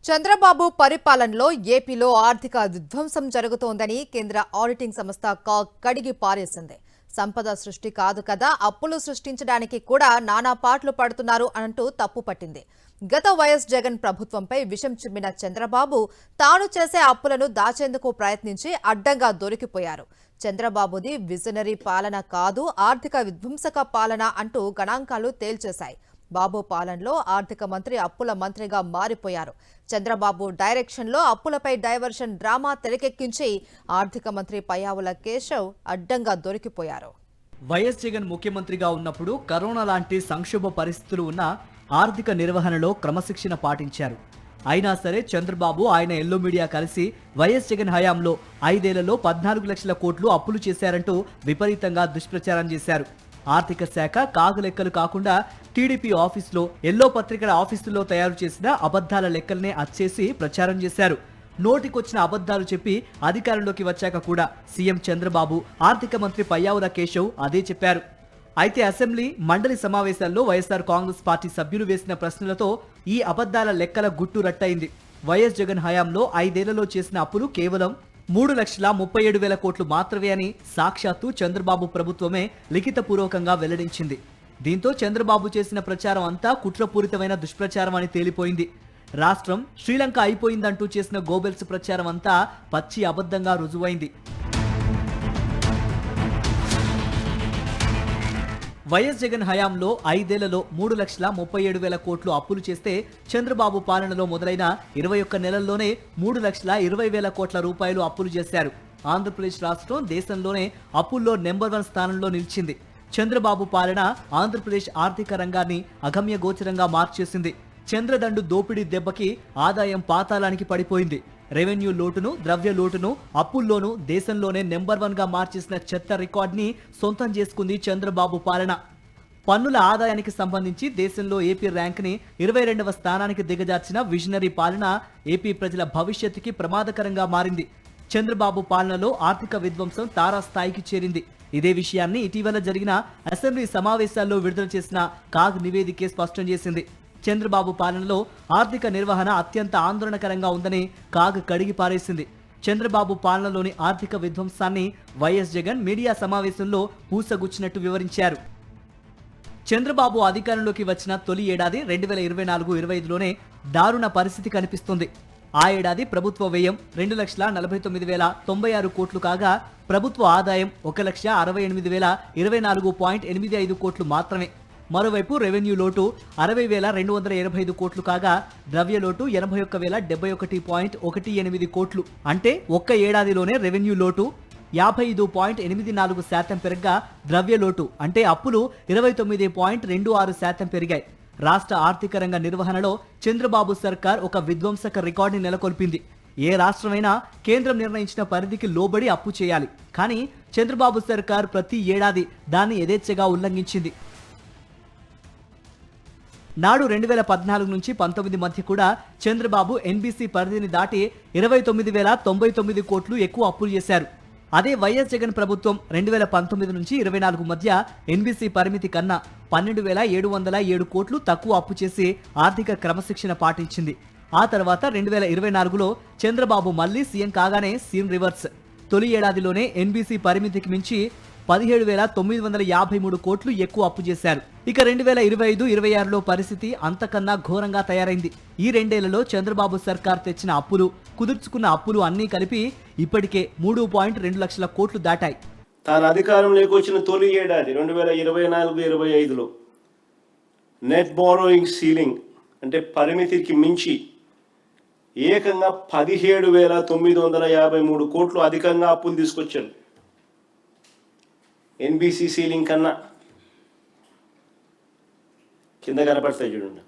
చంద్రబాబు పరిపాలనలో ఏపీలో ఆర్థిక విధ్వంసం జరుగుతోందని కేంద్ర ఆడిటింగ్ సంస్థ కాగ్ కడిగి పారేసింది. సంపద సృష్టి కాదు కదా, అప్పులు సృష్టించడానికి కూడా నానా పాట్లు పడుతున్నారు అంటూ తప్పు పట్టింది. గత వైఎస్ జగన్ ప్రభుత్వంపై విషం చిమ్మిన చంద్రబాబు తాను చేసే అప్పులను దాచేందుకు ప్రయత్నించి అడ్డంగా దొరికిపోయారు. చంద్రబాబుది విజనరీ పాలన కాదు, ఆర్థిక విధ్వంసక పాలన అంటూ గణాంకాలు తేల్చేశాయి. బాబు పాలనలో ఆర్థిక మంత్రి అప్పుల మంత్రిగా మారిపోయారు. చంద్రబాబు డైరెక్షన్లో అప్పులపై డైవర్షన్ డ్రామా తెరకెక్కించి ఆర్థిక మంత్రి పయ్యావుల కేశవ్ అడ్డంగా దొరికిపోయారు. వైఎస్ జగన్ ముఖ్యమంత్రిగా ఉన్నప్పుడు కరోనా లాంటి సంక్షోభ పరిస్థితులు ఉన్న ఆర్థిక నిర్వహణలో క్రమశిక్షణ పాటించారు. అయినా సరే చంద్రబాబు ఆయన ఎల్లో మీడియా కలిసి వైఎస్ జగన్ హయాంలో 5 ఏళ్లలో 14 లక్షల కోట్లు అప్పులు చేశారంటూ విపరీతంగా దుష్ప్రచారం చేశారు. ఆర్థిక శాఖ కాగు లెక్కలు కాకుండా టీడీపీ ఆఫీసులో ఎల్లో పత్రికల ఆఫీసులో తయారు చేసిన అబద్ధాల లెక్కలనే అచ్చేసి ప్రచారం చేశారు. నోటికొచ్చిన అబద్ధాలు చెప్పి అధికారంలోకి వచ్చాక కూడా సీఎం చంద్రబాబు, ఆర్థిక మంత్రి పయ్యావుల కేశవ్ అదే చెప్పారు. అయితే అసెంబ్లీ మండలి సమావేశాల్లో వైఎస్ఆర్ కాంగ్రెస్ పార్టీ సభ్యులు వేసిన ప్రశ్నలతో ఈ అబద్ధాల లెక్కల గుట్టు రట్టయింది. వైఎస్ జగన్ హయాంలో 5 ఏళ్లలో చేసిన అప్పులు కేవలం 3,37,000 కోట్లు మాత్రమే అని సాక్షాత్తు చంద్రబాబు ప్రభుత్వమే లిఖితపూర్వకంగా వెల్లడించింది. దీంతో చంద్రబాబు చేసిన ప్రచారం అంతా కుట్రపూరితమైన దుష్ప్రచారం అని తేలిపోయింది. రాష్ట్రం శ్రీలంక అయిపోయిందంటూ చేసిన గోబెల్స్ ప్రచారం అంతా పచ్చి అబద్ధంగా రుజువైంది. వైఎస్ జగన్ హయాంలో 5 ఏళ్లలో 3,37,000 కోట్లు అప్పులు చేస్తే చంద్రబాబు పాలనలో మొదలైన 21 నెలల్లోనే 3,20,000 కోట్ల రూపాయలు అప్పులు చేశారు. ఆంధ్రప్రదేశ్ రాష్ట్రం దేశంలోనే అప్పుల్లో నెంబర్ 1 స్థానంలో నిలిచింది. చంద్రబాబు పాలన ఆంధ్రప్రదేశ్ ఆర్థిక రంగాన్ని అగమ్య గోచరంగా మార్చేసింది. చంద్రదండు దోపిడీ దెబ్బకి ఆదాయం పాతాళానికి పడిపోయింది. రెవెన్యూ లోటును, ద్రవ్య లోటును, అప్పుల్లోనూ దేశంలోనే నెంబర్ 1గా మార్చేసిన చెత్త రికార్డ్ని సొంతం చేసుకుంది చంద్రబాబు పాలన. పన్నుల ఆదాయానికి సంబంధించి దేశంలో ఏపీ ర్యాంక్ని 22వ స్థానానికి దిగజార్చిన విజనరీ పాలన ఏపీ ప్రజల భవిష్యత్తుకి ప్రమాదకరంగా మారింది. చంద్రబాబు పాలనలో ఆర్థిక విధ్వంసం తారాస్థాయికి చేరింది. ఇదే విషయాన్ని ఇటీవల జరిగిన అసెంబ్లీ సమావేశాల్లో విడుదల చేసిన కాగ్ నివేదికే స్పష్టం చేసింది. చంద్రబాబు పాలనలో ఆర్థిక నిర్వహణ అత్యంత ఆందోళనకరంగా ఉందని కాగ్ కడిగి పారేసింది. చంద్రబాబు పాలనలోని ఆర్థిక విధ్వంసాన్ని వైఎస్ జగన్ మీడియా సమావేశంలో పూసగుచ్చినట్టు వివరించారు. చంద్రబాబు అధికారంలోకి వచ్చిన తొలి ఏడాది 2024-25లోనే దారుణ పరిస్థితి కనిపిస్తుంది. ఆ ఏడాది ప్రభుత్వ వ్యయం 2,49,096 కోట్లు కాగా ప్రభుత్వ ఆదాయం 1,68,024.85 కోట్లు మాత్రమే. మరోవైపు రెవెన్యూ లోటు 60,225 కోట్లు కాగా ద్రవ్య లోటు 81,071.18 కోట్లు. అంటే ఒక్క ఏడాదిలోనే రెవెన్యూ లోటు 55.84% పెరగ్గా ద్రవ్య లోటు అంటే అప్పులు 29.26% పెరిగాయి. రాష్ట్ర ఆర్థిక రంగ నిర్వహణలో చంద్రబాబు సర్కార్ ఒక విధ్వంసక రికార్డుని నెలకొల్పింది. ఏ రాష్ట్రమైనా కేంద్రం నిర్ణయించిన పరిధికి లోబడి అప్పు చేయాలి. కానీ చంద్రబాబు సర్కార్ ప్రతి ఏడాది దాన్ని యథేచ్ఛగా ఉల్లంఘించింది. నాడు 2014 నుంచి 19 మధ్య కూడా చంద్రబాబు ఎన్బీసీ పరిధిని దాటి 29,099 కోట్లు ఎక్కువ అప్పులు చేశారు. అదే వైఎస్ జగన్ ప్రభుత్వం 2019 నుంచి 24 మధ్య ఎన్బీసీ పరిమితి కన్నా 12,707 కోట్లు తక్కువ అప్పు చేసి ఆర్థిక క్రమశిక్షణ పాటించింది. ఆ తర్వాత 2024లో చంద్రబాబు మళ్లీ సీఎం కాగానే సీన్ రివర్స్. తొలి ఏడాదిలోనే ఎన్బీసీ పరిమితికి మించి 17,953 కోట్లు ఎక్కువ అప్పు చేశారు. ఇక 2025-26లో పరిస్థితి అంతకన్నా ఘోరంగా తయారైంది. ఈ 2 ఏళ్లలో చంద్రబాబు సర్కార్ తెచ్చిన అప్పులు, కుదుర్చుకున్న అప్పులు అన్నీ కలిపి ఇప్పటికే 3.2 లక్షల కోట్లు దాటాయి. తాను అధికారంలోకి వచ్చిన తొలి ఏడాది 2024-25లో నెట్ బారోయింగ్ సీలింగ్ అంటే పరిమితికి మించి ఏకంగా 17,953 కోట్లు అధికంగా అప్పులు తీసుకొచ్చారు. ఎన్బీసీ సీలింగ్ కన్నా కింద కనపడతాయి చూడండి.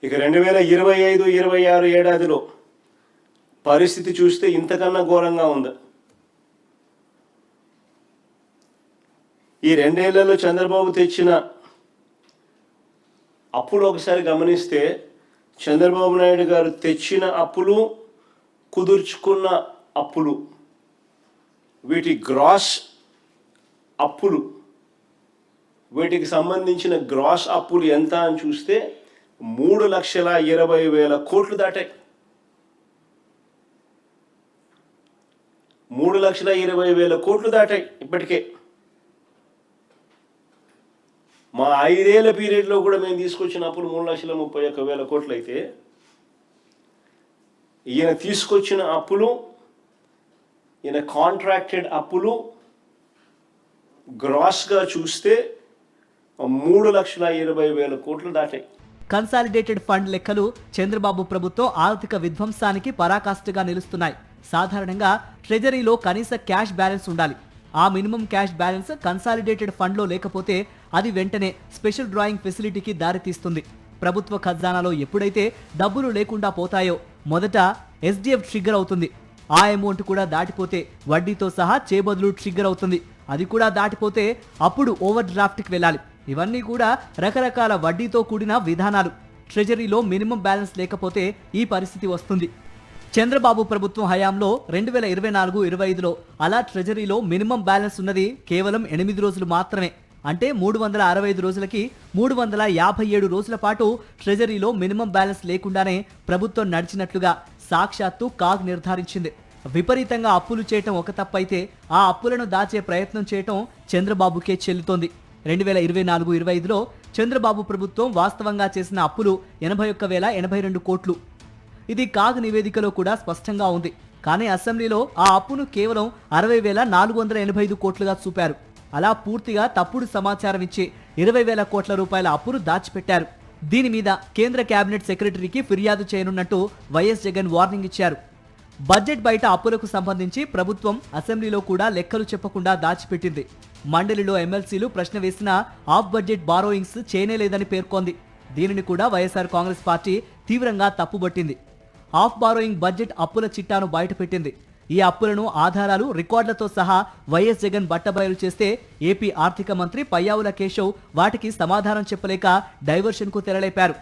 ఇక 2025-26 ఏడాదిలో పరిస్థితి చూస్తే ఇంతకన్నా ఘోరంగా ఉంది. ఈ 2 ఏళ్లలో చంద్రబాబు తెచ్చిన అప్పులు ఒకసారి గమనిస్తే చంద్రబాబు నాయుడు గారు తెచ్చిన అప్పులు, కుదుర్చుకున్న అప్పులు, వీటి గ్రాస్ అప్పులు, వీటికి సంబంధించిన గ్రాస్ అప్పులు ఎంత అని చూస్తే 3,20,000 కోట్లు దాటాయి. 3,20,000 కోట్లు దాటాయి ఇప్పటికే. మా 5 ఏళ్ల పీరియడ్లో కూడా మేము తీసుకొచ్చిన అప్పులు 3,31,000 కోట్లు అయితే, ఈయన తీసుకొచ్చిన అప్పులు, ఈయన కాంట్రాక్టెడ్ అప్పులు గ్రాస్గా చూస్తే 3,20,000 కోట్లు దాటాయి. కన్సాలిడేటెడ్ ఫండ్ లెక్కలు చంద్రబాబు ప్రభుత్వం ఆర్థిక విధ్వంసానికి పరాకాష్ఠగా నిలుస్తున్నాయి. సాధారణంగా ట్రెజరీలో కనీస క్యాష్ బ్యాలెన్స్ ఉండాలి. ఆ మినిమం క్యాష్ బ్యాలెన్స్ కన్సాలిడేటెడ్ ఫండ్లో లేకపోతే అది వెంటనే స్పెషల్ డ్రాయింగ్ ఫెసిలిటీకి దారితీస్తుంది. ప్రభుత్వ ఖజానాలో ఎప్పుడైతే డబ్బులు లేకుండా పోతాయో మొదట ఎస్డిఎఫ్ ట్రిగ్గర్ అవుతుంది. ఆ అమౌంట్ కూడా దాటిపోతే వడ్డీతో సహా చేబదులు ట్రిగ్గర్ అవుతుంది. అది కూడా దాటిపోతే అప్పుడు ఓవర్ డ్రాఫ్ట్కి వెళ్ళాలి. ఇవన్నీ కూడా రకరకాల వడ్డీతో కూడిన విధానాలు. ట్రెజరీలో మినిమం బ్యాలెన్స్ లేకపోతే ఈ పరిస్థితి వస్తుంది. చంద్రబాబు ప్రభుత్వం హయాంలో 2024-25లో అలా ట్రెజరీలో మినిమం బ్యాలెన్స్ ఉన్నది కేవలం 8 రోజులు మాత్రమే. అంటే 365 రోజులకి 357 రోజుల పాటు ట్రెజరీలో మినిమం బ్యాలెన్స్ లేకుండానే ప్రభుత్వం నడిచినట్లుగా సాక్షాత్తు కాగ్ నిర్ధారించింది. విపరీతంగా అప్పులు చేయటం ఒక తప్పైతే ఆ అప్పులను దాచే ప్రయత్నం చేయటం చంద్రబాబుకే చెల్లుతోంది. 2024-25లో చంద్రబాబు ప్రభుత్వం వాస్తవంగా చేసిన అప్పులు 81,082 కోట్లు. ఇది కాగ్ నివేదికలో కూడా స్పష్టంగా ఉంది. కానీ అసెంబ్లీలో ఆ అప్పును కేవలం 60,485 కోట్లుగా చూపారు. అలా పూర్తిగా తప్పుడు సమాచారం ఇచ్చి 20,000 కోట్ల రూపాయల అప్పును దాచిపెట్టారు. దీని మీద కేంద్ర కేబినెట్ సెక్రటరీకి ఫిర్యాదు చేయనున్నట్టు వైఎస్ జగన్ వార్నింగ్ ఇచ్చారు. బడ్జెట్ బయట అప్పులకు సంబంధించి ప్రభుత్వం అసెంబ్లీలో కూడా లెక్కలు చెప్పకుండా దాచిపెట్టింది. మండలిలో ఎమ్మెల్సీలు ప్రశ్న వేసినా ఆఫ్ బడ్జెట్ బారోయింగ్స్ చేయనేలేదని పేర్కొంది. దీనిని కూడా వైఎస్ఆర్ కాంగ్రెస్ పార్టీ తీవ్రంగా తప్పుబట్టింది. ఆఫ్ బారోయింగ్ బడ్జెట్ అప్పుల చిట్టాను బయటపెట్టింది. ఈ అప్పులను ఆధారాలు రికార్డులతో సహా వైఎస్ జగన్ బట్టబయలు చేస్తే ఏపీ ఆర్థిక మంత్రి పయ్యావుల కేశవ్ వాటికి సమాధానం చెప్పలేక డైవర్షన్కు తెరలేపారు.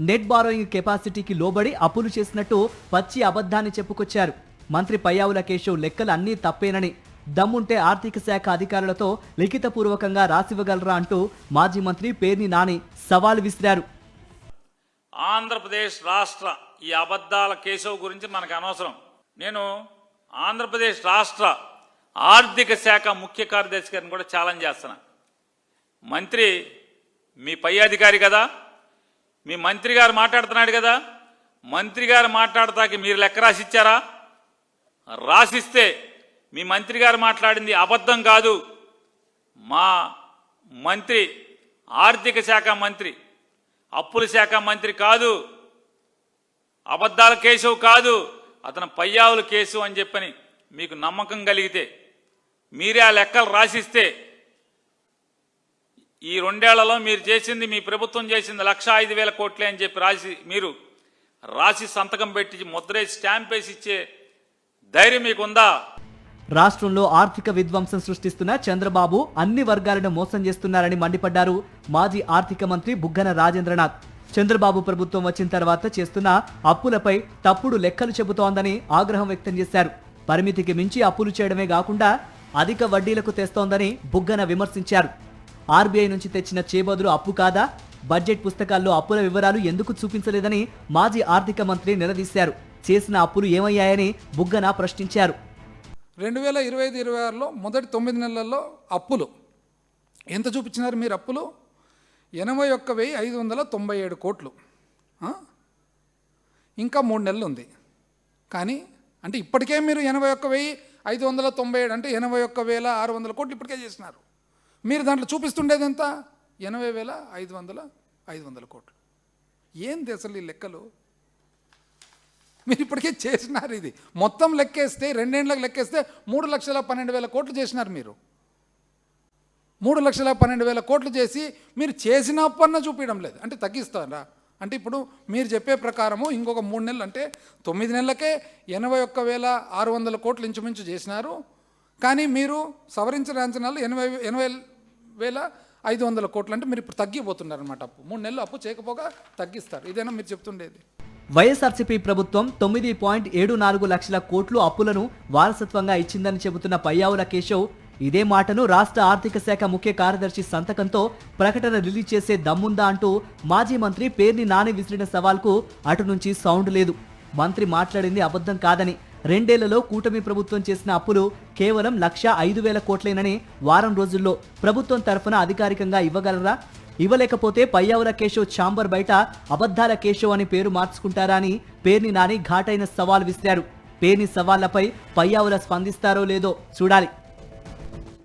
నెట్ బారోయింగ్ కెపాసిటీకి లోబడి అప్పులు చేసినట్టు పచ్చి అబద్ధాన్ని చెప్పుకొచ్చారు. మంత్రి పయ్యావుల కేశవ్ లెక్కలు అన్నీ తప్పేనని, దమ్ముంటే ఆర్థిక శాఖ అధికారులతో లిఖితపూర్వకంగా రాసివ్వగలరా అంటూ మాజీ మంత్రి పేర్ని నాని సవాల్ విసిరారు. ఆంధ్రప్రదేశ్ రాష్ట్ర ఈ అబద్ధాల కేశవ్ గురించి మనకు అనవసరం. నేను ఆంధ్రప్రదేశ్ రాష్ట్ర ఆర్థిక శాఖ ముఖ్య కార్యదర్శి గారిని కూడా ఛాలెంజ్ చేస్తున్నా. మంత్రి మీ పై అధికారి కదా, మీ మంత్రి గారు మాట్లాడుతున్నాడు కదా, మంత్రి గారు మాట్లాడతాకి మీరు లెక్క రాసిచ్చారా? రాసిస్తే మీ మంత్రి గారు మాట్లాడింది అబద్ధం కాదు. మా మంత్రి ఆర్థిక శాఖ మంత్రి, అప్పుల శాఖ మంత్రి కాదు, అబద్ధాల కేశవ్ కాదు, అతను పయ్యావుల కేసు అని చెప్పని మీకు నమ్మకం కలిగితే మీరే ఆ లెక్కలు రాసిస్తే ఈ 2 ఏళ్లలో మీరు చేసింది, మీ ప్రభుత్వం చేసింది 1,05,000 కోట్లే అని చెప్పి మీరు రాసి సంతకం పెట్టి ముద్రేసి స్టాంప్ వేసి ఇచ్చే ధైర్యం మీకుందా? రాష్ట్రంలో ఆర్థిక విధ్వంసం సృష్టిస్తున్న చంద్రబాబు అన్ని వర్గాలను మోసం చేస్తున్నారని మండిపడ్డారు మాజీ ఆర్థిక మంత్రి బుగ్గన రాజేంద్రనాథ్. చంద్రబాబు ప్రభుత్వం వచ్చిన తర్వాత చేస్తున్న అప్పులపై తప్పుడు లెక్కలు చెబుతోందని ఆగ్రహం వ్యక్తం చేశారు. పరిమితికి మించి అప్పులు చేయడమే కాకుండా అధిక వడ్డీలకు తెస్తోందని బుగ్గన విమర్శించారు. ఆర్బీఐ నుంచి తెచ్చిన చేబదులు అప్పు కాదా? బడ్జెట్ పుస్తకాల్లో అప్పుల వివరాలు ఎందుకు చూపించలేదని మాజీ ఆర్థిక మంత్రి నిలదీశారు. చేసిన అప్పులు ఏమయ్యాయని బుగ్గన ప్రశ్నించారు. 2025-26లో మొదటి 9 నెలల్లో అప్పులు ఎంత చూపించినారు మీరు? అప్పులు 81,597 కోట్లు. ఇంకా 3 నెలలు ఉంది. కానీ అంటే ఇప్పటికే మీరు 81,597 అంటే 81,600 కోట్లు ఇప్పటికే చేసినారు. మీరు దాంట్లో చూపిస్తుండేది ఎంత? 80,500 కోట్లు. ఏంది అసలు ఈ లెక్కలు? మీరు ఇప్పటికే చేసినారు. ఇది మొత్తం లెక్కేస్తే 2 ఏళ్ళకి లెక్కేస్తే 3,12,000 కోట్లు చేసినారు. మీరు 3,12,000 కోట్లు చేసి మీరు చేసిన అప్పన్న చూపించడం లేదు. అంటే తగ్గిస్తారా? అంటే ఇప్పుడు మీరు చెప్పే ప్రకారము ఇంకొక 3 నెలలు అంటే 9 నెలలకే 81,600 కోట్లు ఇంచుమించు చేసినారు. కానీ మీరు సవరించిన అంచనాలు 80,500 కోట్లు. అంటే మీరు ఇప్పుడు తగ్గిపోతున్నారు అనమాట. అప్పు 3 నెలలు అప్పు చేయకపోగా తగ్గిస్తారు. ఇదేనా మీరు చెప్తుండేది? వైఎస్ఆర్సీపీ ప్రభుత్వం 9.74 లక్షల కోట్లు అప్పులను వారసత్వంగా ఇచ్చిందని చెబుతున్న పయ్యావుల కేశవ్ ఇదే మాటను రాష్ట్ర ఆర్థిక శాఖ ముఖ్య కార్యదర్శి సంతకంతో ప్రకటన రిలీజ్ చేసే దమ్ముందా అంటూ మాజీ మంత్రి పేర్ని నాని విసిరిన సవాల్కు అటు నుంచి సౌండ్ లేదు. మంత్రి మాట్లాడింది అబద్ధం కాదని, 2 ఏళ్లలో కూటమి ప్రభుత్వం చేసిన అప్పులు కేవలం 1,05,000 కోట్లేనని వారం రోజుల్లో ప్రభుత్వం తరఫున అధికారికంగా ఇవ్వగలరా? ఇవ్వలేకపోతే పయ్యావుల కేశవ్ ఛాంబర్ బయట అబద్ధాల కేశవ్ అని పేరు మార్చుకుంటారా అని పేర్ని నాని ఘాటైన సవాల్ విసిరారు. పేర్ని సవాళ్లపై పయ్యావుల స్పందిస్తారో లేదో చూడాలి.